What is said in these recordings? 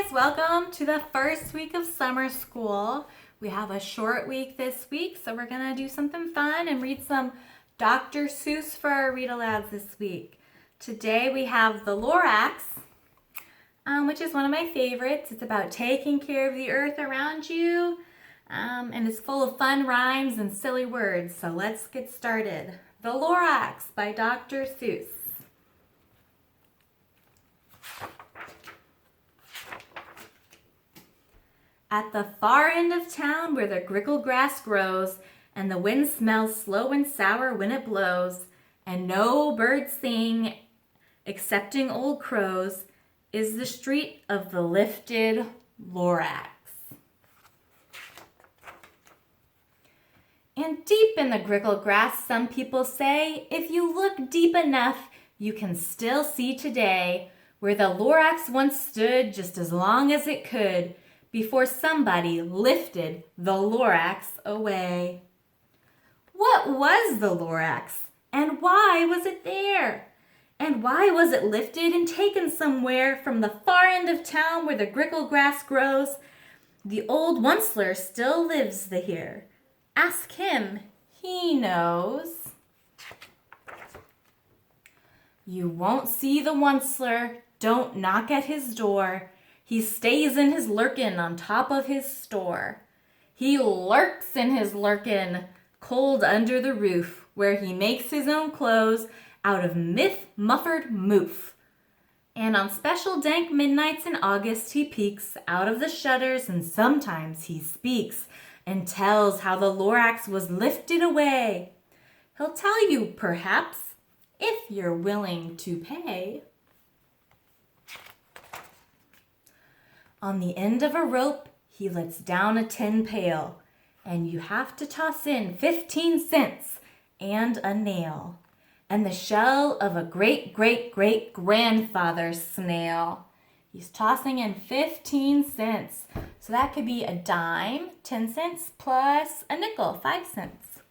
guys, welcome to the first week of summer school. We have a short week this week, so we're gonna do something fun and read some Dr. Seuss for our read-alouds this week. Today we have the Lorax, which is one of my favorites. It's about taking care of the earth around you, and it's full of fun rhymes and silly words. So let's get started. The Lorax by Dr. Seuss. At the far end of town where the grickle grass grows, and the wind smells slow and sour when it blows, and no birds sing excepting old crows, is the street of the lifted Lorax. And deep in the grickle grass, some people say, if you look deep enough, you can still see today where the Lorax once stood just as long as it could, before somebody lifted the Lorax away. What was the Lorax, and why was it there? And why was it lifted and taken somewhere from the far end of town where the grickle grass grows? The old Onceler still lives here. Ask him, he knows. You won't see the Onceler, don't knock at his door. He stays in his lurkin' on top of his store. He lurks in his lurkin', cold under the roof, where he makes his own clothes out of muffered moof. And on special dank midnights in August he peeks out of the shutters, and sometimes he speaks and tells how the Lorax was lifted away. He'll tell you, perhaps, if you're willing to pay. On the end of a rope, he lets down a tin pail, and you have to toss in 15 cents and a nail, and the shell of a great-great-great-grandfather's snail. He's tossing in 15 cents, so that could be a dime, 10 cents, plus a nickel, 5 cents.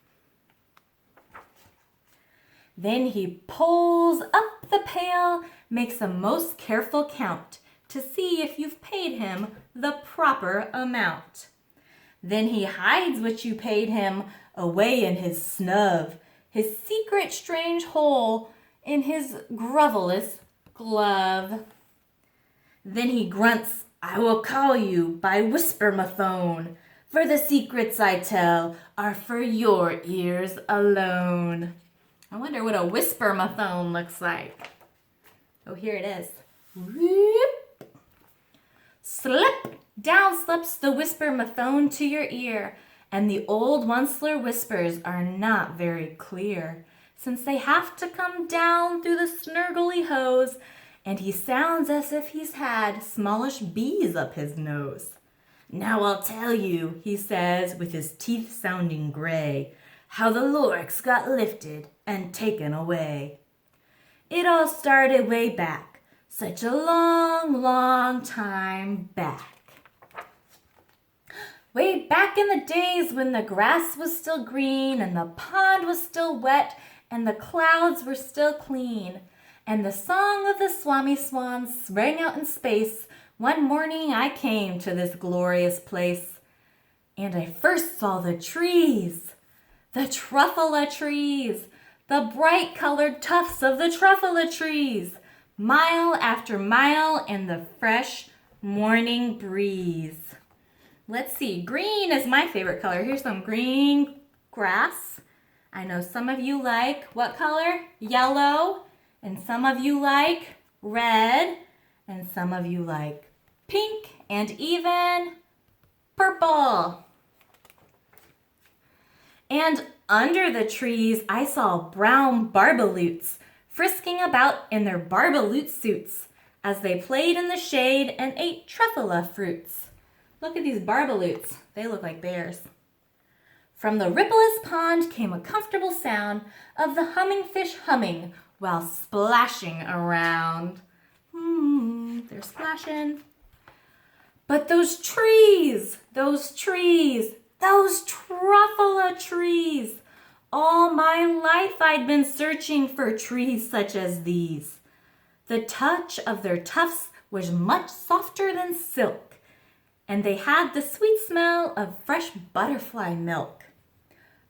Then he pulls up the pail, makes a most careful count, to see if you've paid him the proper amount. Then he hides what you paid him away in his snub, his secret strange hole in his grovelous glove. Then he grunts, I will call you by whisper-ma-phone, for the secrets I tell are for your ears alone. I wonder what a whisper-ma-phone looks like. Oh, here it is. Whoop. Slip! Down slips the whisper-ma-phone to your ear, and the old Onceler whispers are not very clear, since they have to come down through the snurgly hose, and he sounds as if he's had smallish bees up his nose. Now I'll tell you, he says, with his teeth sounding gray, how the Lorax got lifted and taken away. It all started way back, such a long, long time back. Way back in the days when the grass was still green and the pond was still wet and the clouds were still clean, and the song of the Swami Swans rang out in space, one morning I came to this glorious place, and I first saw the trees, the truffula trees, the bright-colored tufts of the truffula trees, mile after mile in the fresh morning breeze. Let's see, green is my favorite color. Here's some green grass. I know some of you like, what color? Yellow. And some of you like red. And some of you like pink and even purple. And under the trees, I saw brown barbaloots frisking about in their barbaloot suits as they played in the shade and ate truffula fruits. Look at these barbaloots. They look like bears. From the rippleless pond came a comfortable sound of the humming fish humming while splashing around. They're splashing. But those trees, those truffula trees. All my life I'd been searching for trees such as these. The touch of their tufts was much softer than silk, and they had the sweet smell of fresh butterfly milk.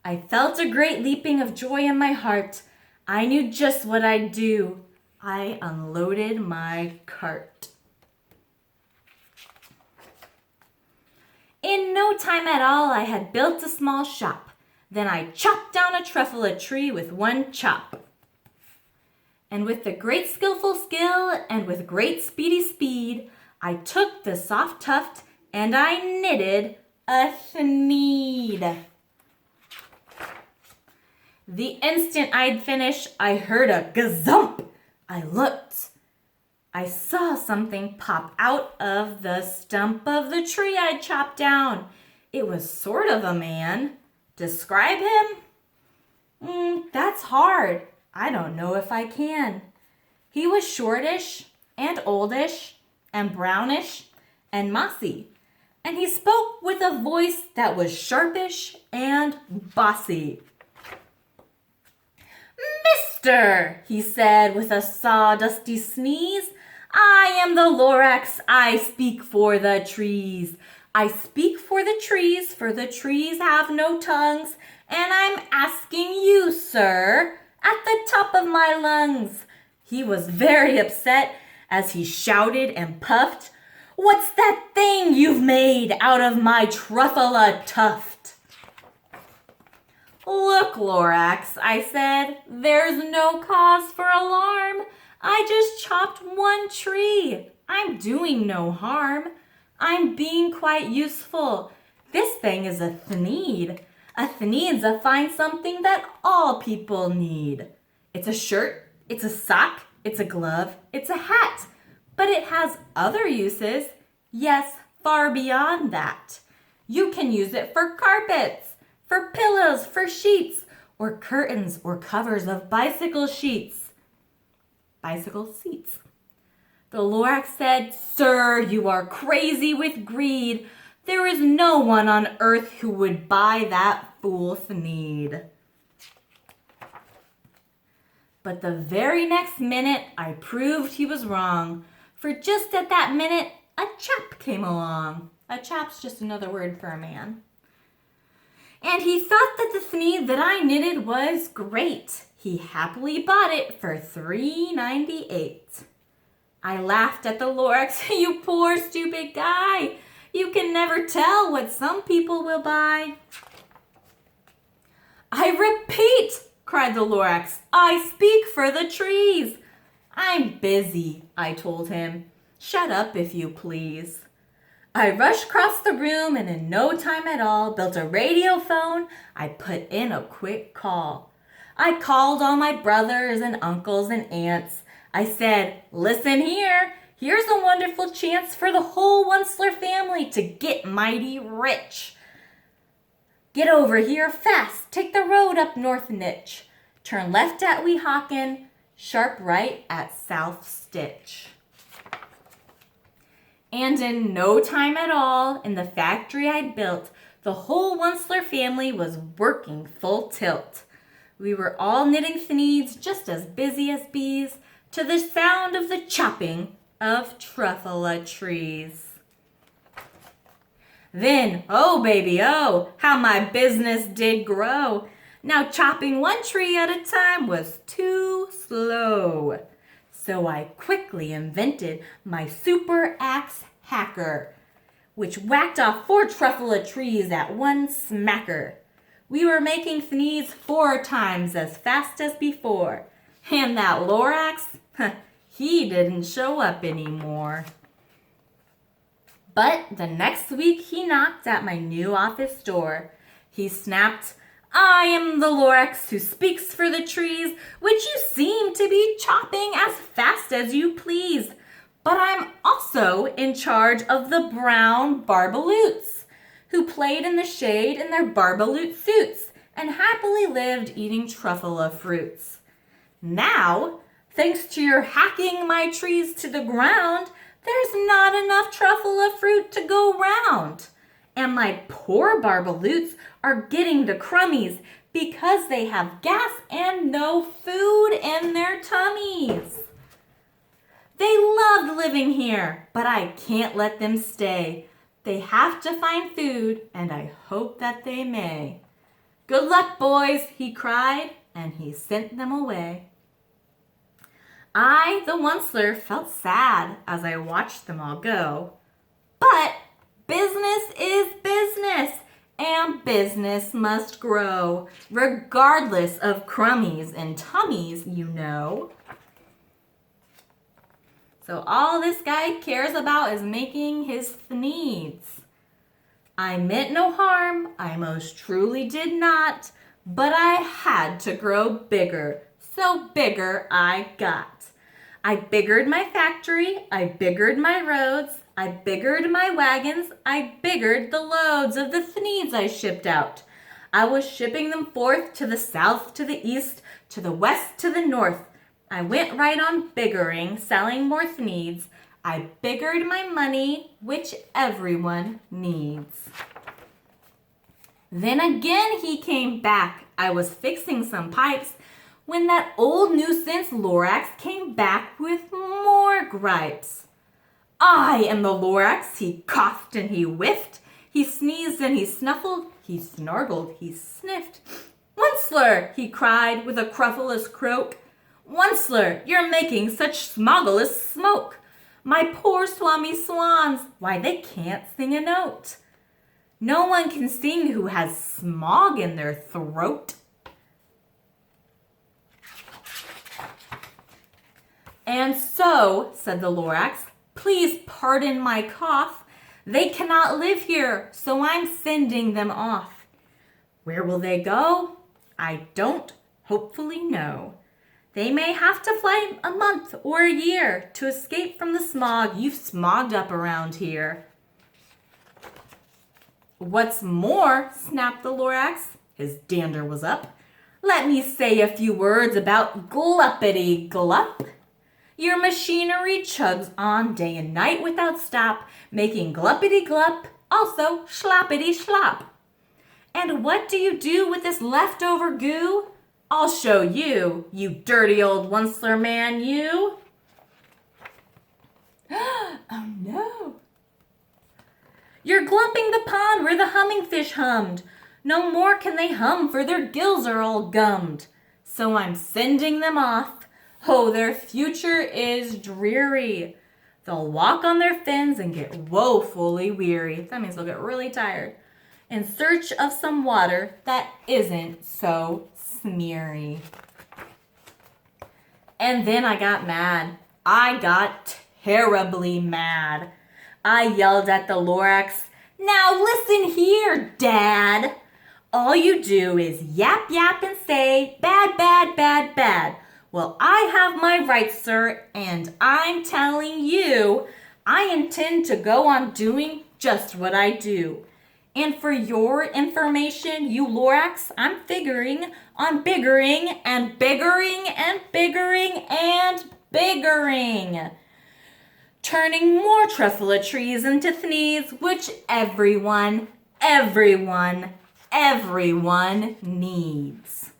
I felt a great leaping of joy in my heart. I knew just what I'd do. I unloaded my cart. In no time at all, I had built a small shop. Then I chopped down a truffula tree with one chop. And with the great skillful skill and with great speedy speed, I took the soft tuft and I knitted a thneed. The instant I'd finished, I heard a gazump. I looked. I saw something pop out of the stump of the tree I'd chopped down. It was sort of a man. Describe him? That's hard. I don't know if I can. He was shortish and oldish and brownish and mossy. And he spoke with a voice that was sharpish and bossy. "Mister," he said with a sawdusty sneeze, "I am the Lorax. I speak for the trees. I speak for the trees have no tongues, and I'm asking you, sir, at the top of my lungs." He was very upset as he shouted and puffed, "What's that thing you've made out of my truffula tuft?" "Look, Lorax," I said, "there's no cause for alarm. I just chopped one tree. I'm doing no harm. I'm being quite useful. This thing is a thneed. A thneed's a fine something that all people need. It's a shirt, it's a sock, it's a glove, it's a hat. But it has other uses. Yes, far beyond that. You can use it for carpets, for pillows, for sheets, or curtains or covers of bicycle sheets. Bicycle seats. The Lorax said, "Sir, you are crazy with greed. There is no one on earth who would buy that fool thneed." But the very next minute, I proved he was wrong. For just at that minute, a chap came along. A chap's just another word for a man. And he thought that the thneed that I knitted was great. He happily bought it for $3.98. I laughed at the Lorax. "You poor stupid guy. You can never tell what some people will buy." "I repeat," cried the Lorax, "I speak for the trees." "I'm busy," I told him. "Shut up if you please." I rushed across the room and in no time at all built a radio phone. I put in a quick call. I called all my brothers and uncles and aunts. I said, "Listen here. Here's a wonderful chance for the whole Onceler family to get mighty rich. Get over here fast. Take the road up North Nitch. Turn left at Weehawken, sharp right at South Stitch." And in no time at all, in the factory I'd built, the whole Onceler family was working full tilt. We were all knitting thneeds just as busy as bees, to the sound of the chopping of truffula trees. Then, oh baby, oh, how my business did grow. Now chopping one tree at a time was too slow. So I quickly invented my super axe hacker, which whacked off 4 truffula trees at one smacker. We were making thneeds 4 times as fast as before. And that Lorax, he didn't show up anymore. But the next week he knocked at my new office door. He snapped, "I am the Lorax who speaks for the trees, which you seem to be chopping as fast as you please. But I'm also in charge of the brown barbaloots, who played in the shade in their barbaloot suits and happily lived eating truffula fruits. Now, thanks to your hacking my trees to the ground, there's not enough truffula fruit to go round. And my poor barbaloots are getting the crummies because they have gas and no food in their tummies. They loved living here, but I can't let them stay. They have to find food, and I hope that they may. Good luck, boys, he cried, and he sent them away. I, the Onceler, felt sad as I watched them all go. But business is business, and business must grow, regardless of crummies and tummies, you know. So all this guy cares about is making his needs. I meant no harm, I most truly did not, but I had to grow bigger, so bigger I got. I biggered my factory, I biggered my roads, I biggered my wagons, I biggered the loads of the thneeds I shipped out. I was shipping them forth to the south, to the east, to the west, to the north. I went right on biggering, selling more thneeds. I biggered my money, which everyone needs. Then again he came back. I was fixing some pipes when that old nuisance Lorax came back with more gripes. I am the Lorax, he coughed and he whiffed. He sneezed and he snuffled. He snargled, he sniffed. Onceler, he cried with a cruffleless croak. Onceler, you're making such smoggleless smoke. My poor Swami swans, why they can't sing a note. No one can sing who has smog in their throat. And so, said the Lorax, please pardon my cough. They cannot live here, so I'm sending them off. Where will they go? I don't hopefully know. They may have to fly a month or a year to escape from the smog you've smogged up around here. What's more, snapped the Lorax, his dander was up, let me say a few words about gluppity glup. Your machinery chugs on day and night without stop, making gluppity glup, also schlappity schlop. And what do you do with this leftover goo? I'll show you, you dirty old Onceler man, you. Oh no. You're glumping the pond where the humming fish hummed. No more can they hum, for their gills are all gummed. So I'm sending them off. Oh, their future is dreary. They'll walk on their fins and get woefully weary. That means they'll get really tired. In search of some water that isn't so smeary. And then I got mad. I got terribly mad. I yelled at the Lorax, now listen here, Dad. All you do is yap yap and say, bad, bad, bad, bad. Well, I have my rights, sir, and I'm telling you, I intend to go on doing just what I do. And for your information, you Lorax, I'm figuring on biggering and biggering and biggering and biggering. Turning more truffula trees into thneeds, which everyone needs.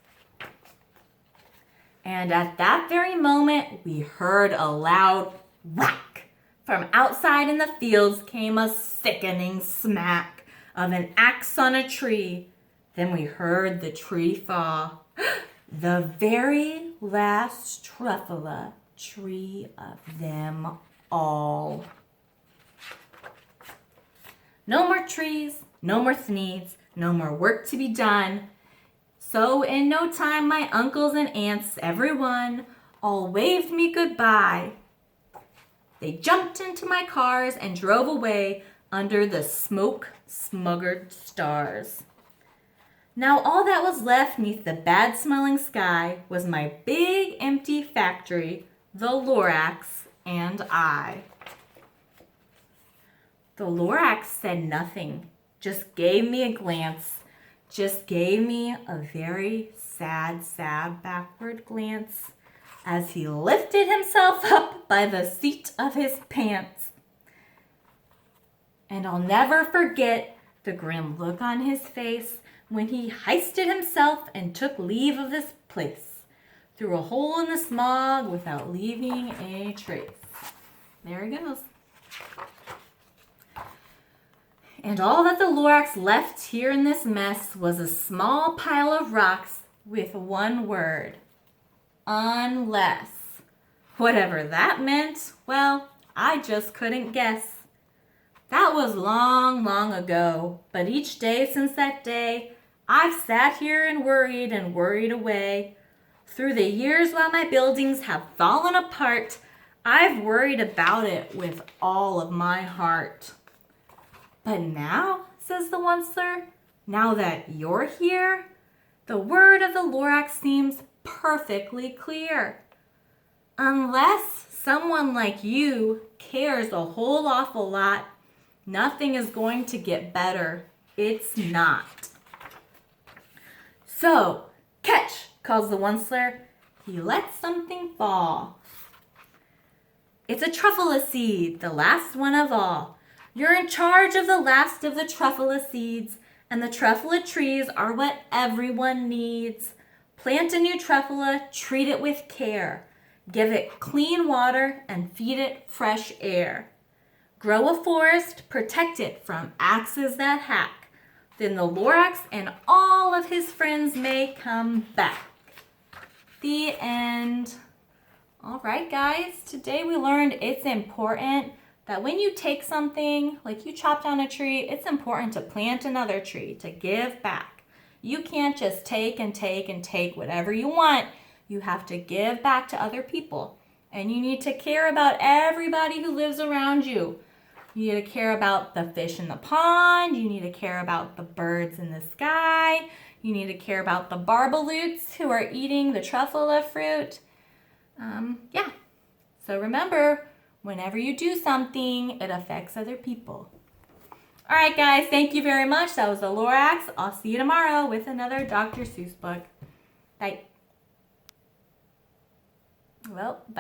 And at that very moment, we heard a loud whack. From outside in the fields came a sickening smack of an axe on a tree. Then we heard the tree fall. The very last truffula tree of them all. No more trees, no more thneeds, no more work to be done. So in no time my uncles and aunts, everyone, all waved me goodbye. They jumped into my cars and drove away under the smoke-smuggered stars. Now all that was left neath the bad-smelling sky was my big empty factory, the Lorax, and I. The Lorax said nothing, just gave me a glance, just gave me a very sad backward glance as he lifted himself up by the seat of his pants. And I'll never forget the grim look on his face when he heisted himself and took leave of this place through a hole in the smog without leaving a trace. There he goes. And all that the Lorax left here in this mess was a small pile of rocks with one word. Unless. Whatever that meant, well, I just couldn't guess. That was long, long ago, but each day since that day, I've sat here and worried away. Through the years while my buildings have fallen apart, I've worried about it with all of my heart. But now, says the Onceler, now that you're here, the word of the Lorax seems perfectly clear. Unless someone like you cares a whole awful lot, nothing is going to get better. It's not. So, catch, calls the Onceler. He lets something fall. It's a truffle seed, the last one of all. You're in charge of the last of the truffle seeds, and the truffle trees are what everyone needs. Plant a new truffle, treat it with care. Give it clean water and feed it fresh air. Grow a forest, protect it from axes that hack. Then the Lorax and all of his friends may come back. The end. All right, guys, today we learned it's important that when you take something, like you chop down a tree, it's important to plant another tree, to give back. You can't just take and take and take whatever you want. You have to give back to other people. And you need to care about everybody who lives around you. You need to care about the fish in the pond. You need to care about the birds in the sky. You need to care about the barbaloots who are eating the truffle fruit. So remember, whenever you do something, it affects other people. All right, guys, thank you very much. That was the Lorax. I'll see you tomorrow with another Dr. Seuss book. Bye. Well, bye.